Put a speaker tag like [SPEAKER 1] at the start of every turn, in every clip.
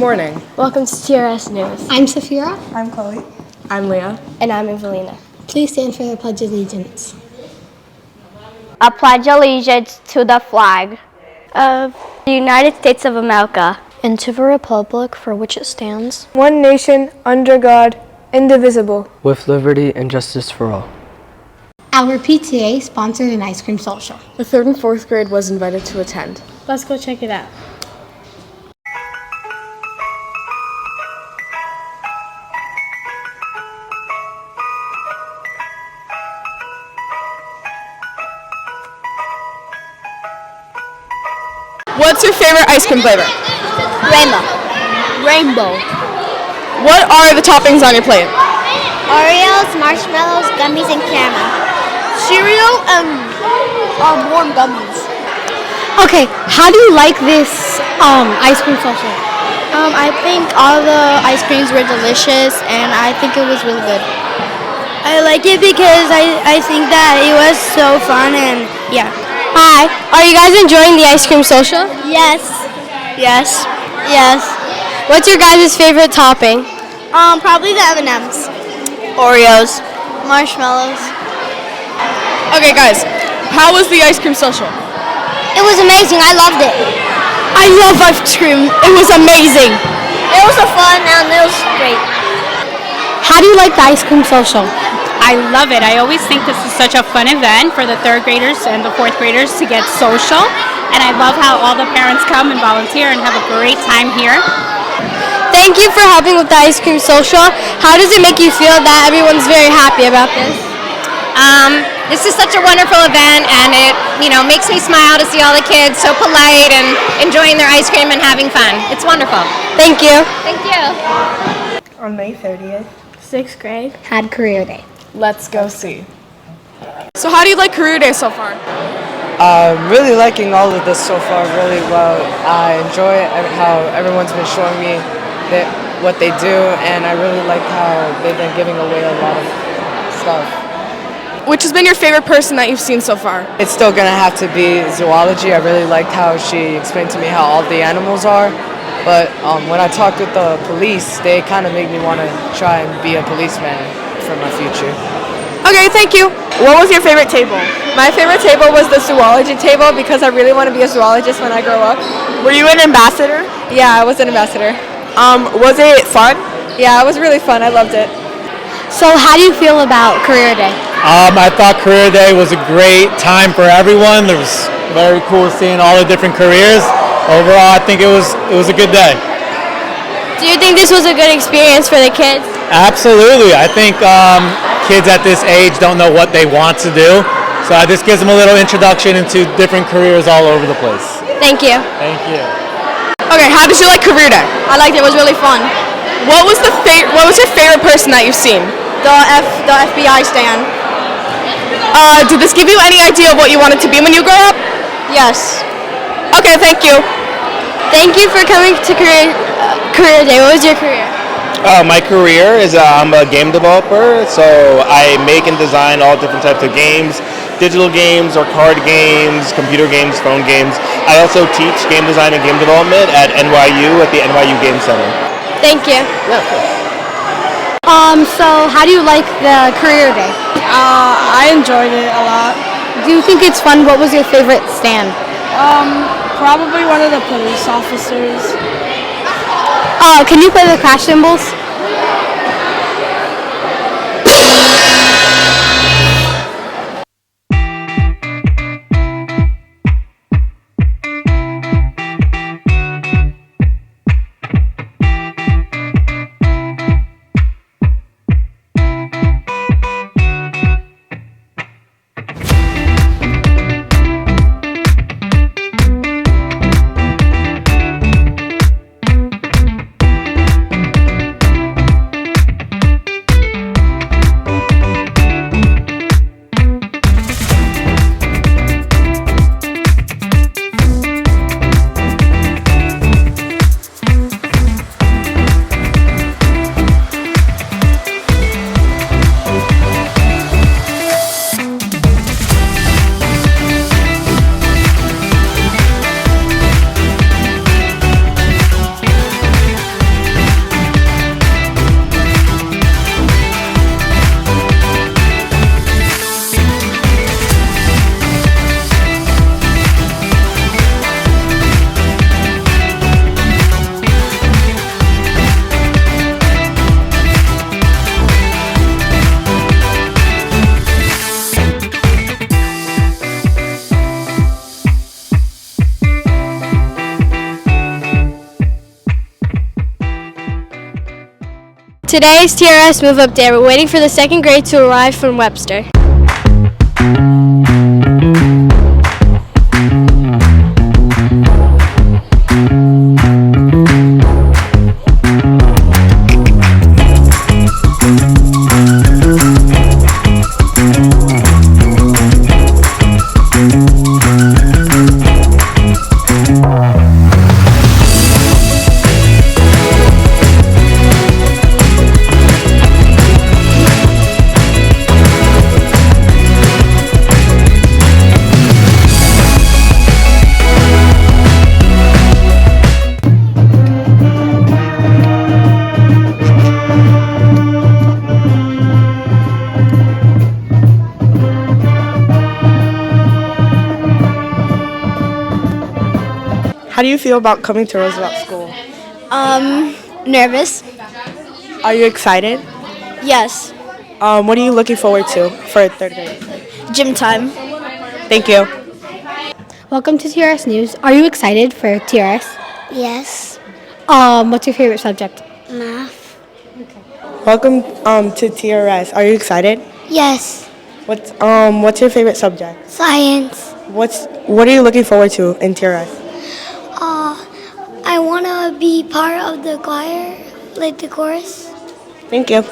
[SPEAKER 1] morning.
[SPEAKER 2] Welcome to TRS News.
[SPEAKER 3] I'm Safira.
[SPEAKER 4] I'm Chloe.
[SPEAKER 1] I'm Leah.
[SPEAKER 2] And I'm Evelina.
[SPEAKER 3] Please stand for the Pledge of Allegiance.
[SPEAKER 5] I pledge allegiance to the flag of the United States of America
[SPEAKER 6] and to the republic for which it stands,
[SPEAKER 7] one nation, under God, indivisible,
[SPEAKER 8] with liberty and justice for all.
[SPEAKER 3] Our PTA sponsored an ice cream social.
[SPEAKER 1] The 3rd and 4th grade was invited to attend.
[SPEAKER 2] Let's go check it out.
[SPEAKER 1] What's your favorite ice cream flavor?
[SPEAKER 5] Rainbow.
[SPEAKER 1] What are the toppings on your plate?
[SPEAKER 5] Oreos, marshmallows, gummies, and caramel.
[SPEAKER 2] Cereal and warm gummies.
[SPEAKER 6] Okay, how do you like this ice cream social?
[SPEAKER 2] I think all the ice creams were delicious and I think it was really good. I like it because I think that it was so fun and yeah.
[SPEAKER 6] Hi, are you guys enjoying the ice cream social?
[SPEAKER 5] Yes.
[SPEAKER 2] Yes.
[SPEAKER 6] What's your guys' favorite topping?
[SPEAKER 2] Probably the M&Ms.
[SPEAKER 1] Oreos.
[SPEAKER 2] Marshmallows.
[SPEAKER 1] Okay, guys, how was the ice cream social?
[SPEAKER 5] It was amazing. I loved it.
[SPEAKER 2] I love ice cream. It was amazing.
[SPEAKER 5] It was fun and it was great.
[SPEAKER 6] How do you like the ice cream social?
[SPEAKER 9] I love it. I always think this is such a fun event for the 3rd graders and the 4th graders to get social. And I love how all the parents come and volunteer and have a great time here.
[SPEAKER 6] Thank you for helping with the ice cream social. How does it make you feel that everyone's very happy about this?
[SPEAKER 10] This is such a wonderful event, and it, makes me smile to see all the kids so polite and enjoying their ice cream and having fun. It's wonderful.
[SPEAKER 6] Thank you.
[SPEAKER 10] Thank you.
[SPEAKER 4] On May 30th,
[SPEAKER 2] 6th grade.
[SPEAKER 3] Had Career Day.
[SPEAKER 1] Let's go see. So how do you like Career Day so far?
[SPEAKER 8] Really liking all of this so far really well. I enjoy how everyone's been showing me what they do, and I really like how they've been giving away a lot of stuff.
[SPEAKER 1] Which has been your favorite person that you've seen so far?
[SPEAKER 8] It's still gonna have to be zoology. I really liked how she explained to me how all the animals are. But when I talked with the police, they kind of made me want to try and be a policeman for my future.
[SPEAKER 1] Okay, thank you. What was your favorite table?
[SPEAKER 7] My favorite table was the zoology table because I really want to be a zoologist when I grow up.
[SPEAKER 1] Were you an ambassador?
[SPEAKER 7] Yeah, I was an ambassador.
[SPEAKER 1] Was it fun?
[SPEAKER 7] Yeah, it was really fun. I loved it.
[SPEAKER 6] So how do you feel about Career Day?
[SPEAKER 11] I thought Career Day was a great time for everyone. It was very cool seeing all the different careers. Overall, I think it was a good day.
[SPEAKER 6] Do you think this was a good experience for the kids?
[SPEAKER 11] Absolutely. I think kids at this age don't know what they want to do. So this gives them a little introduction into different careers all over the place.
[SPEAKER 6] Thank you.
[SPEAKER 11] Thank you.
[SPEAKER 1] Okay, how did you like Career Day?
[SPEAKER 2] I liked it. It was really fun.
[SPEAKER 1] What was your favorite person that you've seen?
[SPEAKER 2] The FBI stand.
[SPEAKER 1] Did this give you any idea of what you wanted to be when you grow up?
[SPEAKER 2] Yes.
[SPEAKER 1] Okay, thank you.
[SPEAKER 6] Thank you for coming to Career Day. What was your career?
[SPEAKER 12] My career is I'm a game developer, so I make and design all different types of games, digital games or card games, computer games, phone games. I also teach game design and game development at NYU at the NYU Game Center.
[SPEAKER 6] Thank you.
[SPEAKER 12] Yeah, of course.
[SPEAKER 6] So how do you like the Career Day?
[SPEAKER 7] I enjoyed it a lot.
[SPEAKER 6] Do you think it's fun? What was your favorite stand?
[SPEAKER 7] Probably one of the police officers.
[SPEAKER 6] Can you play the crash cymbals? Today's TRS Move Up Day. We're waiting for the second grade to arrive from Webster.
[SPEAKER 4] How do you feel about coming to Roosevelt School?
[SPEAKER 2] Nervous.
[SPEAKER 4] Are you excited?
[SPEAKER 2] Yes.
[SPEAKER 4] What are you looking forward to for third grade?
[SPEAKER 2] Gym time.
[SPEAKER 4] Thank you.
[SPEAKER 3] Welcome to TRS News. Are you excited for TRS?
[SPEAKER 2] Yes.
[SPEAKER 3] What's your favorite subject?
[SPEAKER 2] Math.
[SPEAKER 4] Welcome to TRS. Are you excited?
[SPEAKER 2] Yes.
[SPEAKER 4] What's your favorite subject?
[SPEAKER 2] Science.
[SPEAKER 4] What are you looking forward to in TRS?
[SPEAKER 2] I want to be part of the choir, like the chorus.
[SPEAKER 4] Thank you.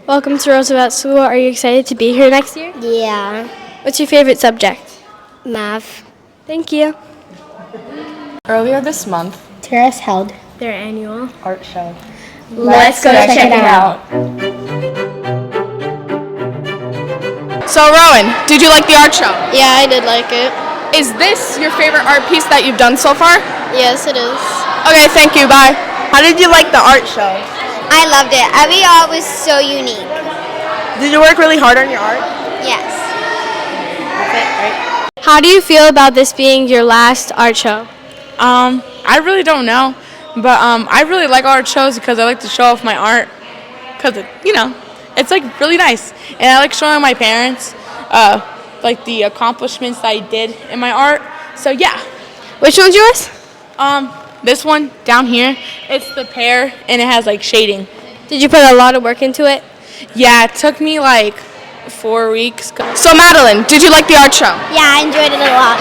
[SPEAKER 6] Welcome to Roosevelt School. Are you excited to be here next year?
[SPEAKER 2] Yeah.
[SPEAKER 6] What's your favorite subject?
[SPEAKER 2] Math.
[SPEAKER 6] Thank you.
[SPEAKER 1] Earlier this month,
[SPEAKER 3] TRS held
[SPEAKER 6] Their annual
[SPEAKER 4] Art Show.
[SPEAKER 3] Let's go check it out.
[SPEAKER 1] So Rowan, did you like the art show?
[SPEAKER 6] Yeah, I did like it.
[SPEAKER 1] Is this your favorite art piece that you've done so far?
[SPEAKER 6] Yes, it is.
[SPEAKER 1] Okay, thank you, bye.
[SPEAKER 4] How did you like the art show?
[SPEAKER 2] I loved it. Every art was so unique.
[SPEAKER 4] Did you work really hard on your art?
[SPEAKER 2] Yes.
[SPEAKER 4] That's it, right?
[SPEAKER 6] How do you feel about this being your last art show?
[SPEAKER 7] I really don't know, but I really like art shows because I like to show off my art because, it's like really nice. And I like showing my parents like the accomplishments that I did in my art. So yeah.
[SPEAKER 6] Which one's yours?
[SPEAKER 7] This one down here, it's the pear and it has like shading.
[SPEAKER 6] Did you put a lot of work into it?
[SPEAKER 7] Yeah, it took me like 4 weeks.
[SPEAKER 1] So Madeline, did you like the art show?
[SPEAKER 2] Yeah, I enjoyed it a lot.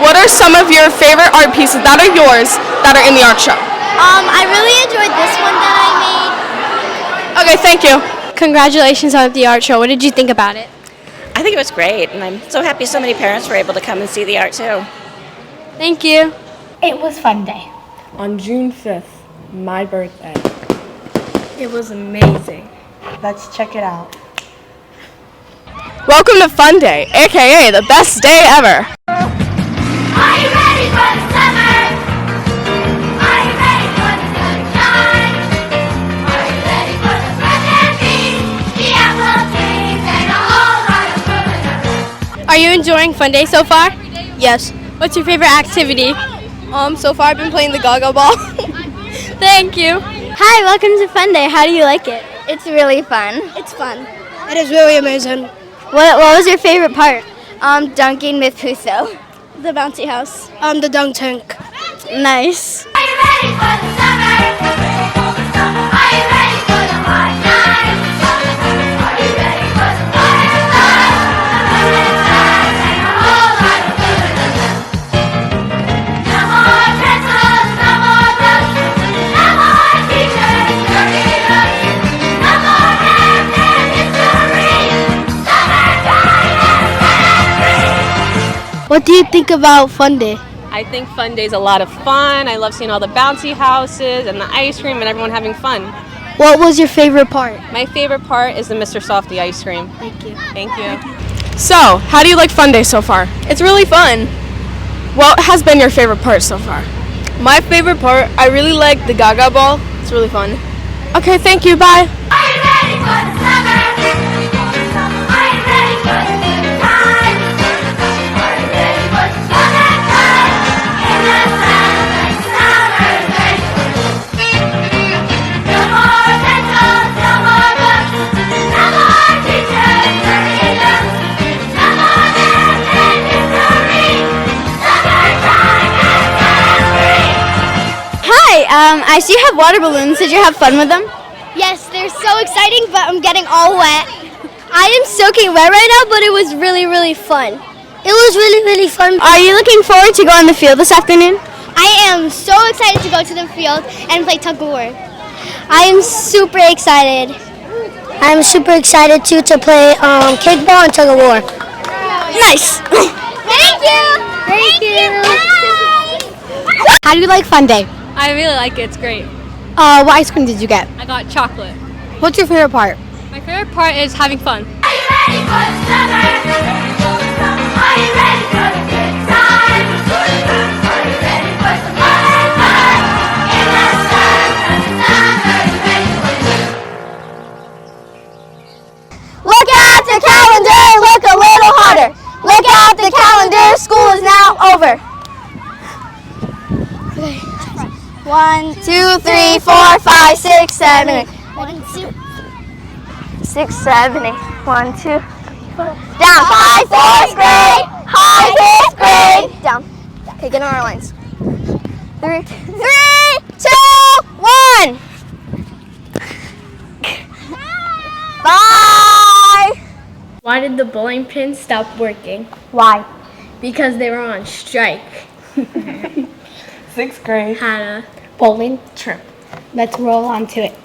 [SPEAKER 1] What are some of your favorite art pieces that are yours that are in the art show?
[SPEAKER 2] I really enjoyed this one that I made.
[SPEAKER 1] Okay, thank you.
[SPEAKER 6] Congratulations on the art show. What did you think about it?
[SPEAKER 13] I think it was great, and I'm so happy so many parents were able to come and see the art too.
[SPEAKER 6] Thank you.
[SPEAKER 3] It was Funday.
[SPEAKER 4] On June 5th, my birthday.
[SPEAKER 2] It was amazing.
[SPEAKER 4] Let's check it out.
[SPEAKER 1] Welcome to Funday, aka the best day ever.
[SPEAKER 2] Are you ready for the summer? Are you ready for the sunshine? Are you ready for the birthday feast? The apple trees and a whole lot of food.
[SPEAKER 6] Are you enjoying Funday so far?
[SPEAKER 2] Yes.
[SPEAKER 6] What's your favorite activity?
[SPEAKER 2] So far I've been playing the gaga ball.
[SPEAKER 6] Thank you.
[SPEAKER 2] Hi, welcome to Funday. How do you like it? It's really fun. It's fun.
[SPEAKER 6] It is really amazing.
[SPEAKER 2] What was your favorite part? Dunking with Puso. The bouncy house.
[SPEAKER 6] The dunk tank.
[SPEAKER 2] Nice. Are you ready for the summer? Are you ready for the hot nights? Are you ready for the fireflies? And a whole lot of food. No more pretzels, no more books, no more teachers hurrying us. No more math and history. Summertime and free.
[SPEAKER 6] What do you think about Funday?
[SPEAKER 14] I think Funday's a lot of fun. I love seeing all the bouncy houses and the ice cream and everyone having fun.
[SPEAKER 6] What was your favorite part?
[SPEAKER 14] My favorite part is the Mr. Softy ice cream.
[SPEAKER 6] Thank you.
[SPEAKER 14] Thank you.
[SPEAKER 1] So, how do you like Funday so far?
[SPEAKER 7] It's really fun.
[SPEAKER 1] What has been your favorite part so far?
[SPEAKER 7] My favorite part, I really like the gaga ball. It's really fun.
[SPEAKER 1] Okay, thank you, bye.
[SPEAKER 2] Are you ready for the summer? Are you ready for the good times? Are you ready for the summertime? In the sunlight, summer rain. No more pencils, no more books, no more teachers hurrying us. No more math and history. Summertime and free.
[SPEAKER 6] Hi, I see you have water balloons. Did you have fun with them? so exciting, but I'm getting all wet. I am soaking wet right now, but it was really, really fun. It was really, really fun.
[SPEAKER 5] Are you looking forward to going on the field this afternoon?
[SPEAKER 6] I am so excited to go to the field and play tug of war. I am super excited.
[SPEAKER 5] I'm super excited too to play kickball and tug of war.
[SPEAKER 6] Nice. Thank you. Thank you.
[SPEAKER 3] How do you like Funday?
[SPEAKER 14] I really like it. It's great.
[SPEAKER 3] What ice cream did you get?
[SPEAKER 14] I got chocolate.
[SPEAKER 3] What's your favorite part?
[SPEAKER 14] My favorite part is having fun.
[SPEAKER 2] Are you ready for the summer? Are you ready for the good times? Are you ready for some more fun? In the sun, are you ready for it?
[SPEAKER 5] Look at the calendar, look a little harder. Look at the calendar, school is now over. 1, 2, 3, 4, 5, 6, 7, 8.
[SPEAKER 6] 1, 2.
[SPEAKER 5] 6, 7, 8. 1, 2, 3, 4. Down. 5, 4th grade. High 5th grade. Down. Okay, get on our lines. 3, 2, 1. Bye.
[SPEAKER 6] Why did the bowling pins stop working?
[SPEAKER 5] Why?
[SPEAKER 6] Because they were on strike.
[SPEAKER 4] 6th grade.
[SPEAKER 6] Had a
[SPEAKER 3] Bowling trip. Let's roll on to it.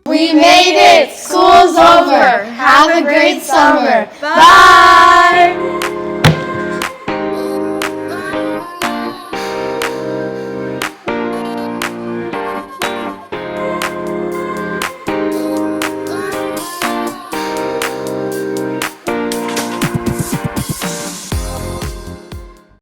[SPEAKER 6] We made it! School's over! Have a great summer! Bye!